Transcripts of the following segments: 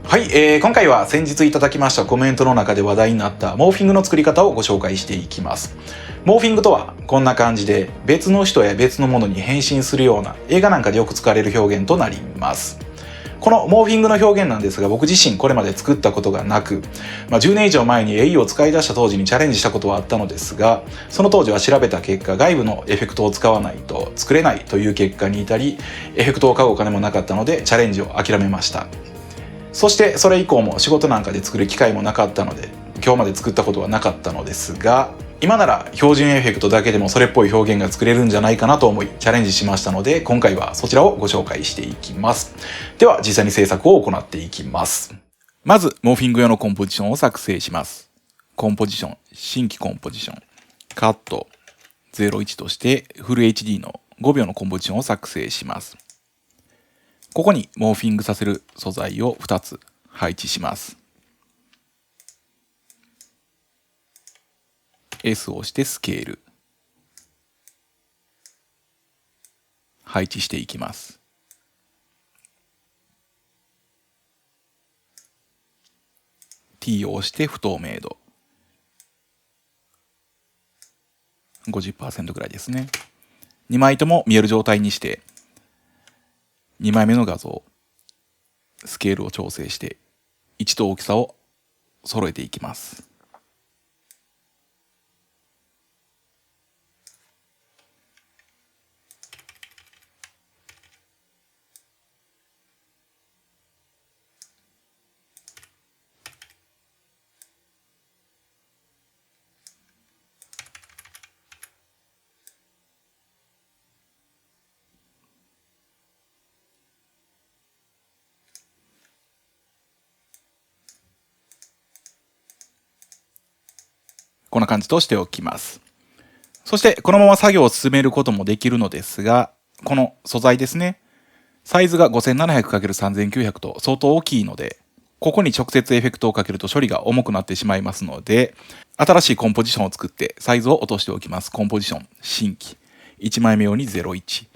はい、今回は先日いただきましたコメントの中で話題になったモーフィングの作り方をご紹介していきます。モーフィングとはこんな感じで別の人や別のものに変身するような映画なんかでよく使われる表現となります。このモーフィングの表現なんですが僕自身これまで作ったことがなく、10年以上前に AI を使い出した当時にチャレンジしたことはあったのですが、その当時は調べた結果外部のエフェクトを使わないと作れないという結果に至り、エフェクトを買うお金もなかったのでチャレンジを諦めました。そしてそれ以降も仕事なんかで作る機会もなかったので今日まで作ったことはなかったのですが、今なら標準エフェクトだけでもそれっぽい表現が作れるんじゃないかなと思いチャレンジしましたので、今回はそちらをご紹介していきます。では実際に制作を行っていきます。まずモーフィング用のコンポジションを作成します。コンポジション、新規コンポジション、カット01としてフル HD の5秒のコンポジションを作成します。ここにモーフィングさせる素材を2つ配置します。S を押してスケール。配置していきます。T を押して不透明度。50% ぐらいですね。2枚とも見える状態にして、2枚目の画像、スケールを調整して、位置と大きさを揃えていきます。こんな感じとしておきます。そしてこのまま作業を進めることもできるのですが、この素材ですね。サイズが 5700×3900 と相当大きいので、ここに直接エフェクトをかけると処理が重くなってしまいますので、新しいコンポジションを作ってサイズを落としておきます。コンポジション、新規。1枚目用に01。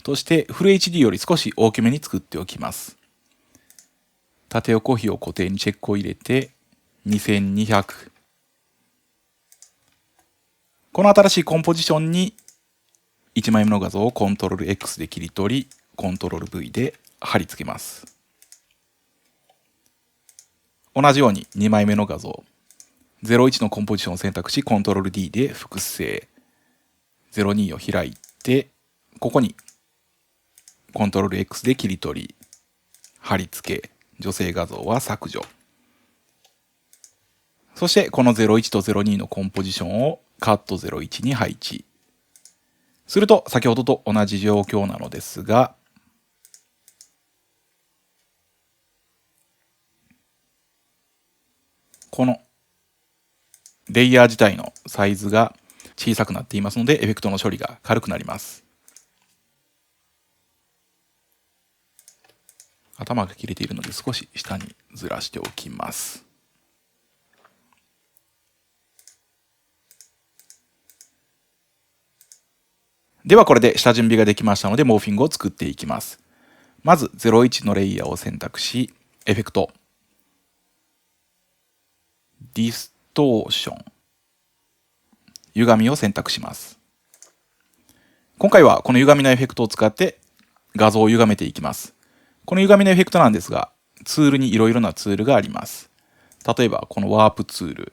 としてフル HD より少し大きめに作っておきます。縦横比を固定にチェックを入れて、2200。この新しいコンポジションに1枚目の画像をコントロール X で切り取り、コントロール V で貼り付けます。同じように2枚目の画像、01のコンポジションを選択し、コントロール D で複製。02を開いて、ここにコントロール X で切り取り、貼り付け、女性画像は削除。そしてこの01と02のコンポジションをカット01に配置。すると先ほどと同じ状況なのですが、このレイヤー自体のサイズが小さくなっていますので、エフェクトの処理が軽くなります。頭が切れているので少し下にずらしておきます。ではこれで下準備ができましたので、モーフィングを作っていきます。まず01のレイヤーを選択し、エフェクト、ディストーション、歪みを選択します。今回はこの歪みのエフェクトを使って画像を歪めていきます。この歪みのエフェクトなんですが、ツールにいろいろなツールがあります。例えばこのワープツール、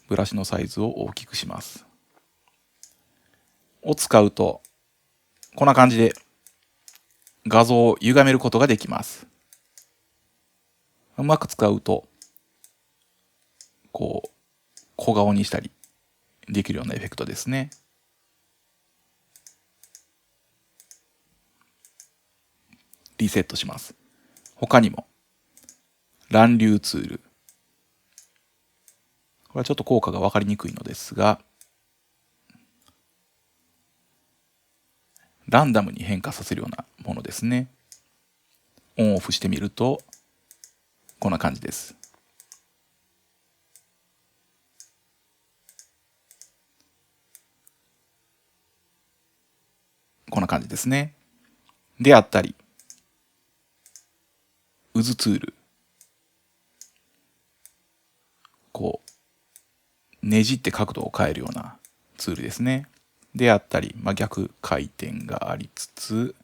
ブラシのサイズを大きくします。を使うと、こんな感じで画像を歪めることができます。うまく使うと、こう、小顔にしたりできるようなエフェクトですね。リセットします。他にも、乱流ツール。これはちょっと効果が分かりにくいのですが、ランダムに変化させるようなものですね。オンオフしてみると、こんな感じです。こんな感じですね。であったり、渦ツール。こう、ねじって角度を変えるようなツールですね。であったり、逆回転がありつつ、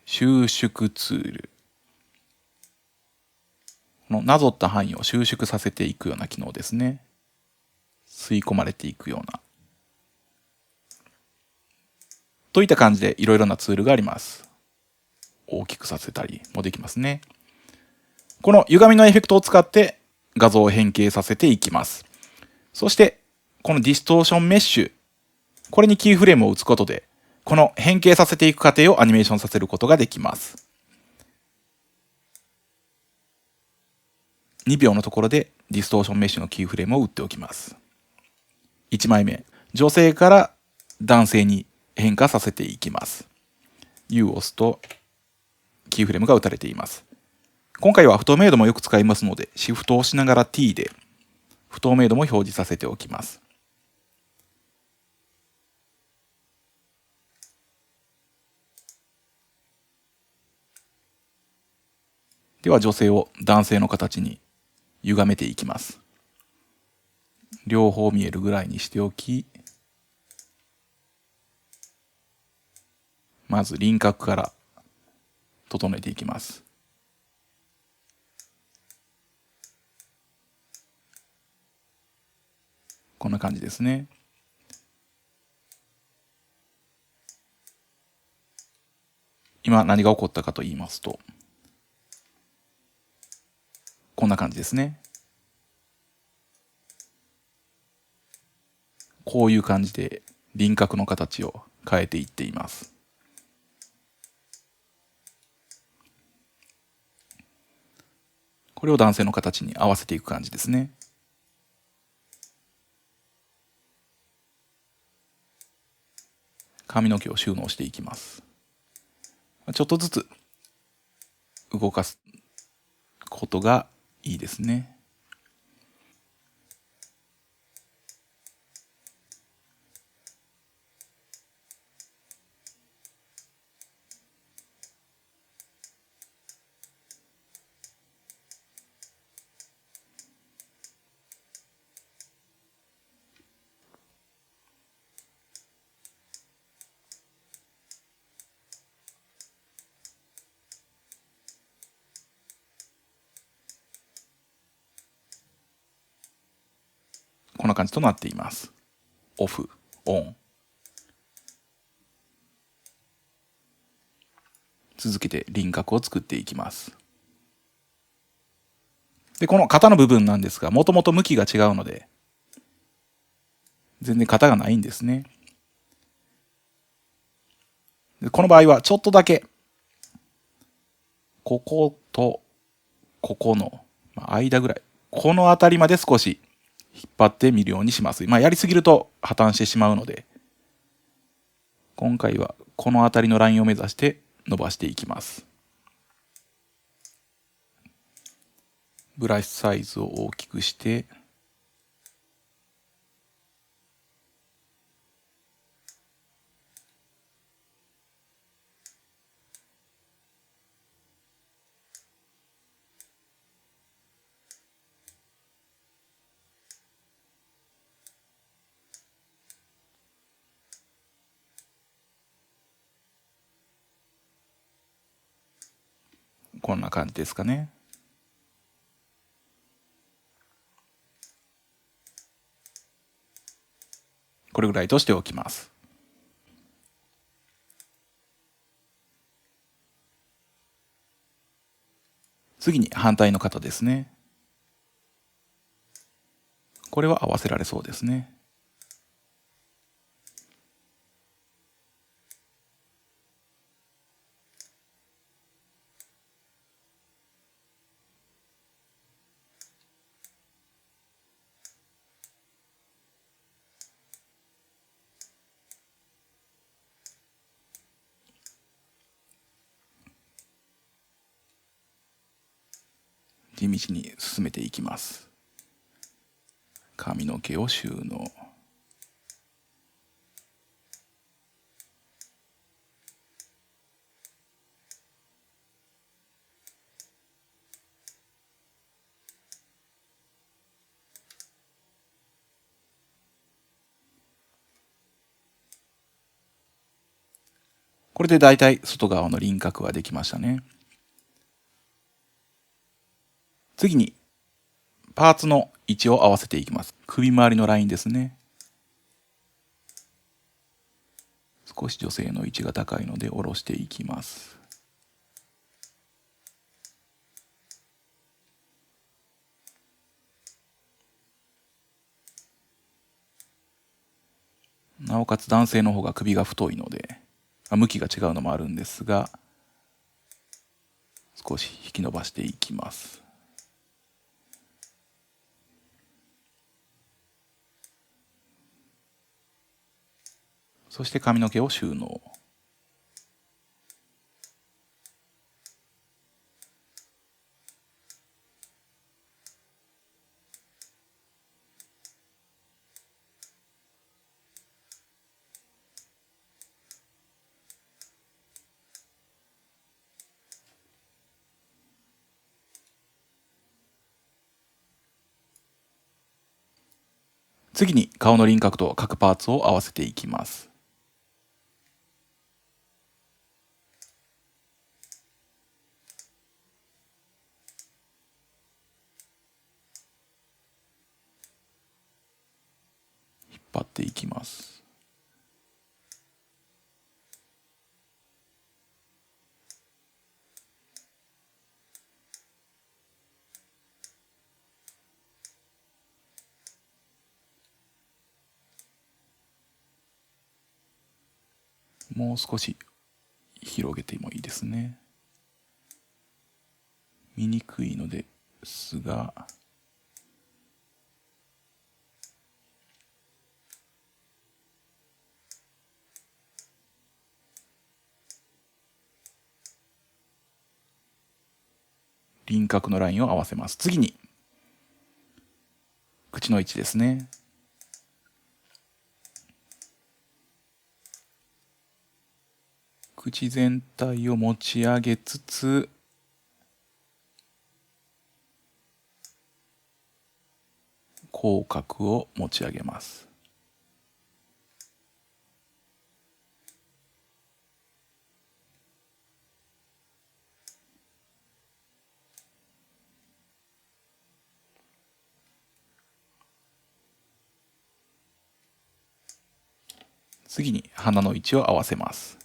収縮ツール。このなぞった範囲を収縮させていくような機能ですね。吸い込まれていくような。といった感じでいろいろなツールがあります。大きくさせたりもできますね。この歪みのエフェクトを使って画像を変形させていきます。そして、このディストーションメッシュ。これにキーフレームを打つことで、この変形させていく過程をアニメーションさせることができます。2秒のところでディストーションメッシュのキーフレームを打っておきます。1枚目、女性から男性に変化させていきます。U を押すとキーフレームが打たれています。今回は不透明度もよく使いますので、シフトを押しながら T で不透明度も表示させておきます。では女性を男性の形に歪めていきます。両方見えるぐらいにしておき、まず輪郭から整えていきます。こんな感じですね。今何が起こったかと言いますと、こんな感じですね。こういう感じで輪郭の形を変えていっています。これを男性の形に合わせていく感じですね。髪の毛を収納していきます。ちょっとずつ動かすことがいいですね。こんな感じとなっています。オフ、オン。続けて輪郭を作っていきます。で、この型の部分なんですが、もともと向きが違うので、全然型がないんですね。でこの場合はちょっとだけ、こことここの間ぐらい、この辺りまで少し引っ張ってみるようにします。やりすぎると破綻してしまうので、今回はこの辺りのラインを目指して伸ばしていきます。ブラシサイズを大きくして、こんな感じですかね。これぐらいとしておきます。次に反対の肩ですね。これは合わせられそうですね。地道に進めていきます。髪の毛を収納。これでだいたい外側の輪郭ができましたね。次にパーツの位置を合わせていきます。首周りのラインですね。少し女性の位置が高いので下ろしていきます。なおかつ男性の方が首が太いので、向きが違うのもあるんですが、少し引き伸ばしていきます。そして髪の毛を収納。次に顔の輪郭と各パーツを合わせていきます。引っ張っていきます。もう少し広げてもいいですね。見にくいのですが、輪郭のラインを合わせます。次に口の位置ですね。口全体を持ち上げつつ、口角を持ち上げます。次に鼻の位置を合わせます。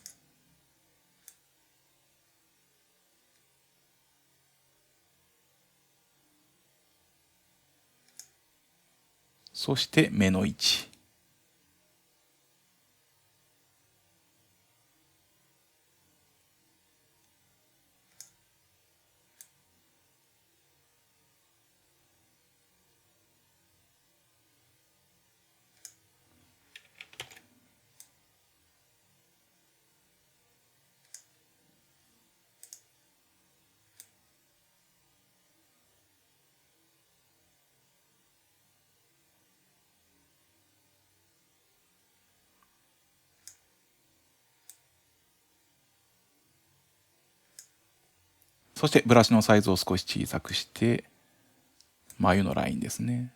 そして目の位置。そしてブラシのサイズを少し小さくして眉のラインですね。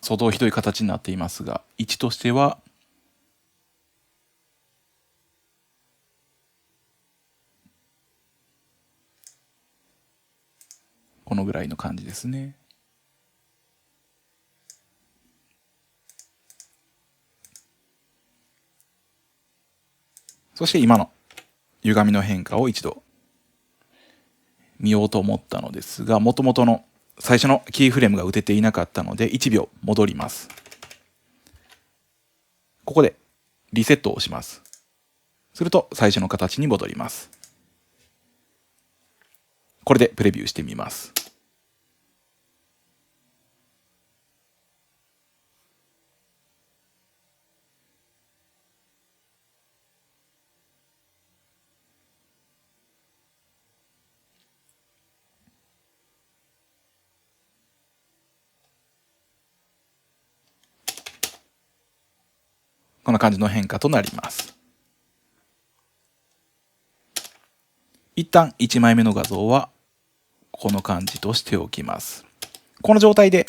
相当ひどい形になっていますが、位置としてはこのぐらいの感じですね。そして今の歪みの変化を一度見ようと思ったのですが、もともとの最初のキーフレームが打てていなかったので1秒戻ります。ここでリセットをします。すると最初の形に戻ります。これでプレビューしてみます。こんな感じの変化となります。一旦1枚目の画像はこの感じとしておきます。この状態で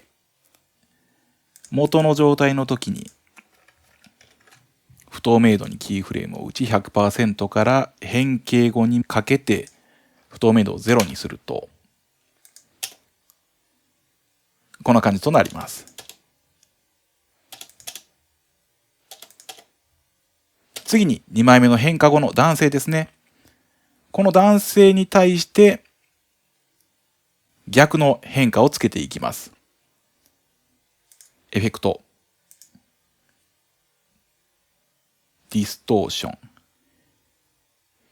元の状態の時に不透明度にキーフレームを打ち 100% から変形後にかけて不透明度を0にするとこんな感じとなります。次に2枚目の変化後の男性ですね。この男性に対して逆の変化をつけていきます。エフェクト、ディストーション、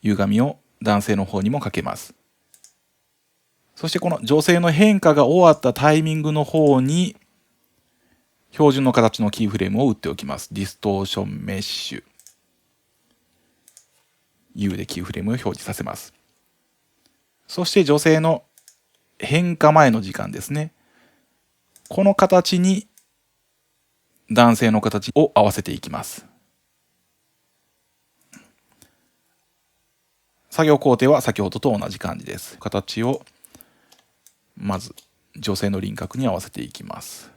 歪みを男性の方にもかけます。そしてこの女性の変化が終わったタイミングの方に標準の形のキーフレームを打っておきます。ディストーションメッシュ。U でキーフレームを表示させます。そして女性の変化前の時間ですね。この形に男性の形を合わせていきます。作業工程は先ほどと同じ感じです。形をまず女性の輪郭に合わせていきます。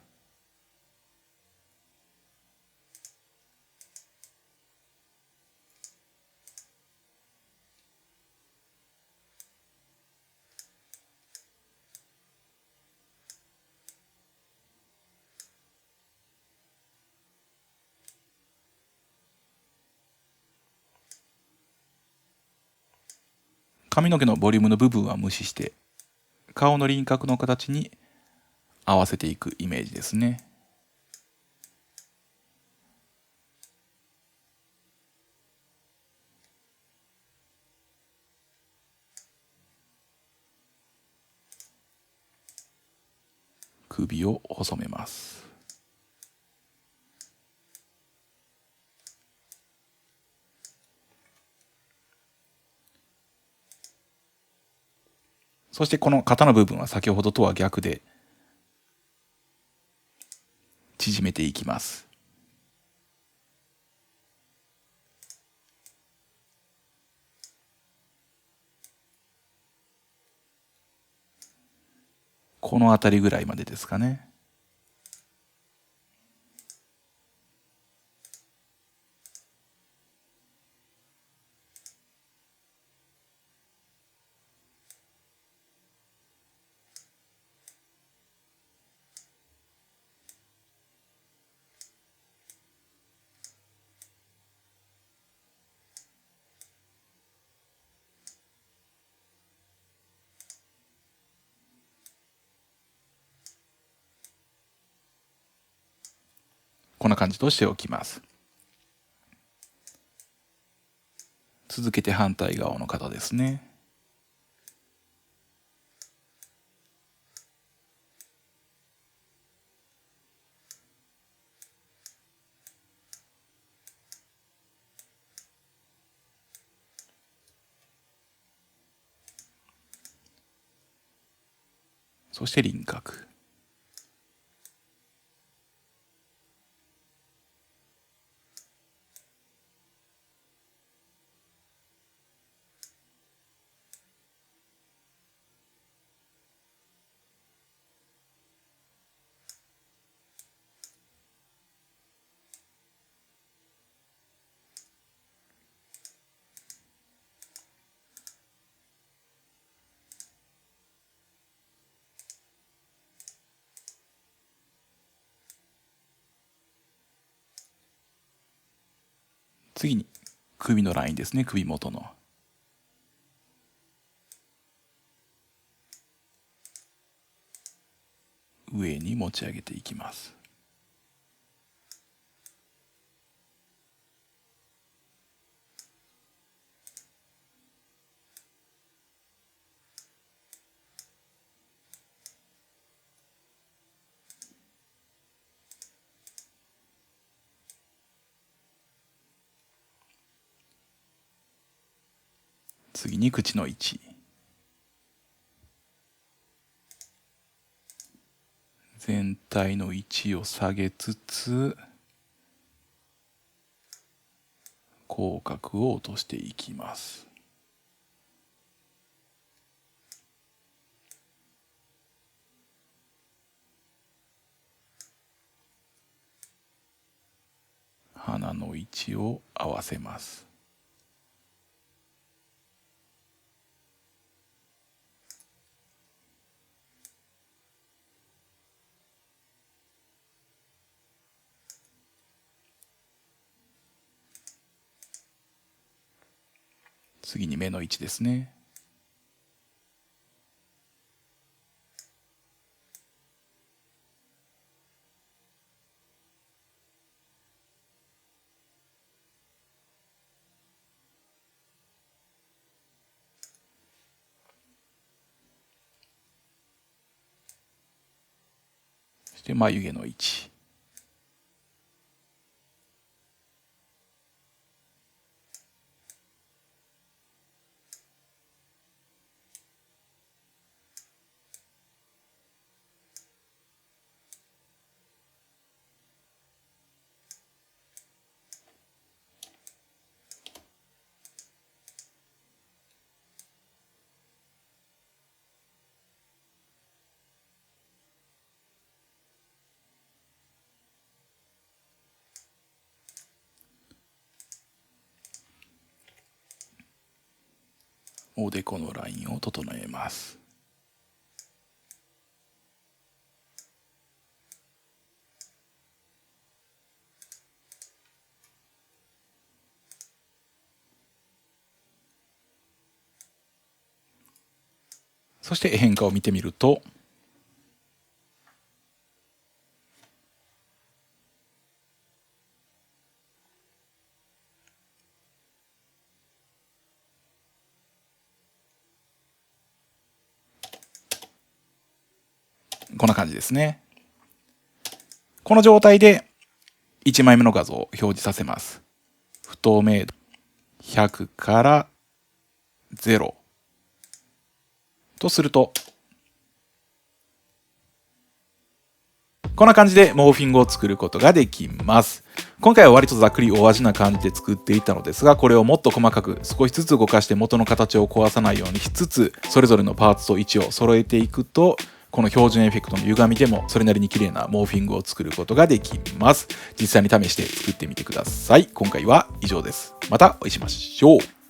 髪の毛のボリュームの部分は無視して顔の輪郭の形に合わせていくイメージですね。首を細めます。そしてこの肩の部分は先ほどとは逆で縮めていきます。この辺りぐらいまでですかね。こんな感じとしておきます。続けて反対側の肩ですね。そして輪郭。次に首のラインですね。首元の。上に持ち上げていきます。次に口の位置。全体の位置を下げつつ口角を落としていきます。鼻の位置を合わせます。次に目の位置ですね。そして眉毛の位置。おでこのラインを整えます。そして変化を見てみると、こんな感じですね。この状態で1枚目の画像を表示させます。不透明度100から0とすると、こんな感じでモーフィングを作ることができます。今回は割とざっくり大味な感じで作っていったのですが、これをもっと細かく少しずつ動かして元の形を壊さないようにしつつ、それぞれのパーツと位置を揃えていくと、この標準エフェクトの歪みでもそれなりに綺麗なモーフィングを作ることができます。実際に試して作ってみてください。今回は以上です。またお会いしましょう。